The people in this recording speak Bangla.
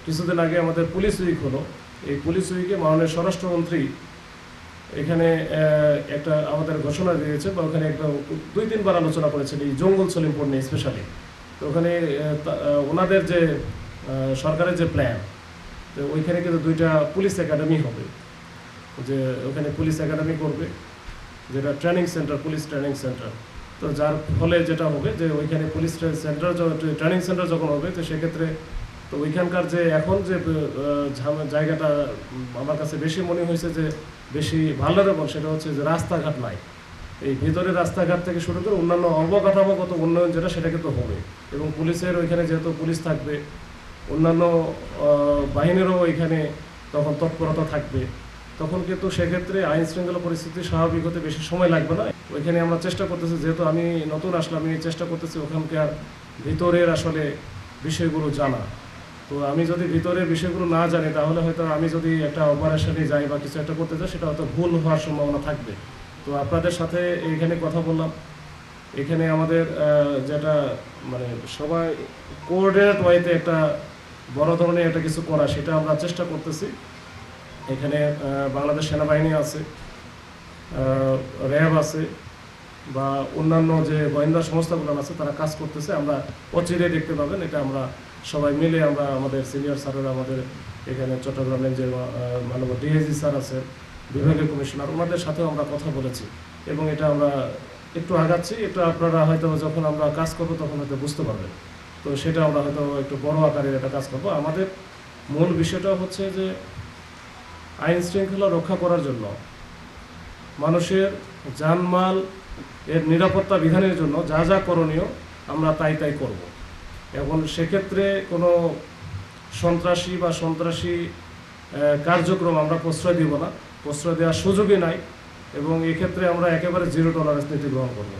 কিছুদিন আগে আমাদের পুলিশ উইক হলো। এই পুলিশ উইকে মাননীয় স্বরাষ্ট্রমন্ত্রী এখানে একটা আমাদের ঘোষণা দিয়েছে, বা ওখানে একটা 2-3 বার আলোচনা করেছেন এই জঙ্গল সলিমপুর নিয়ে স্পেশালি। তো ওখানে ওনাদের যে সরকারের যে প্ল্যান, তো ওইখানে কিন্তু 2টা পুলিশ একাডেমি হবে, যে ওখানে পুলিশ একাডেমি করবে, যেটা training centre, police training centre. তো যার ফলে যেটা হবে যে ওইখানে পুলিশ সেন্টার, ট্রেনিং সেন্টার যখন হবে, তো সেক্ষেত্রে তো ওইখানকার যে এখন যে জায়গাটা আমার কাছে বেশি মনে হয়েছে যে বেশি ভালোরেবল, সেটা হচ্ছে যে রাস্তাঘাট নাই। এই ভিতরের রাস্তাঘাট থেকে শুরু করে অন্যান্য অবকাঠামোগত উন্নয়ন যেটা, সেটা কিন্তু হবে। এবং পুলিশের ওইখানে যেহেতু পুলিশ থাকবে, অন্যান্য বাহিনীরও ওইখানে তখন তৎপরতা থাকবে, তখন কিন্তু সেক্ষেত্রে আইন শৃঙ্খলা পরিস্থিতি স্বাভাবিক হতে বেশি সময় লাগবে না। ওইখানে আমরা চেষ্টা করতেছি, যেহেতু আমি নতুন আসলাম, আমি চেষ্টা করতেছি ওখানকার ভিতরের আসলে বিষয়গুলো জানা। তো আমি যদি ভিতরের বিষয়গুলো না জানি, তাহলে হয়তো আমি যদি একটা অপারেশনে যাই বা কিছু একটা করতে যাই, সেটা হয়তো ভুল হওয়ার সম্ভাবনা থাকবে। তো আপনাদের সাথে এইখানে কথা বললাম, এখানে আমাদের যেটা মানে সবাই কোঅর্ডিনেট ওয়াইতে একটা বড় ধরনের একটা কিছু করা, সেটা আমরা চেষ্টা করতেছি। এখানে বাংলাদেশ সেনাবাহিনী আছে, র্যাব আছে, বা অন্যান্য যে গোয়েন্দা সংস্থাগুলো আছে, তারা কাজ করতেছে। আমরা অচিরে দেখতে পাবেন, এটা আমরা সবাই মিলে, আমরা আমাদের সিনিয়র স্যারেরা, আমাদের এখানে চট্টগ্রামের যে মাননীয় ডিআইজি স্যার আছে, বিভাগীয় কমিশনার, ওনাদের সাথেও আমরা কথা বলেছি, এবং এটা আমরা একটু আগাচ্ছি। এটা আপনারা হয়তো যখন আমরা কাজ করবো তখন হয়তো বুঝতে পারবেন। তো সেটা আমরা হয়তো একটু বড় আকারের একটা কাজ করবো। আমাদের মূল বিষয়টা হচ্ছে যে আইন শৃঙ্খলা রক্ষা করার জন্য, মানুষের জানমাল এর নিরাপত্তা বিধানের জন্য যা যা করণীয়, আমরা তাই তাই করব। এখন সেক্ষেত্রে কোনো সন্ত্রাসী বা সন্ত্রাসী কার্যক্রম আমরা প্রশ্রয় দিব না, প্রশ্রয় দেওয়ার সুযোগই নাই, এবং এক্ষেত্রে আমরা একেবারে জিরো টলারেন্স নীতি গ্রহণ করব।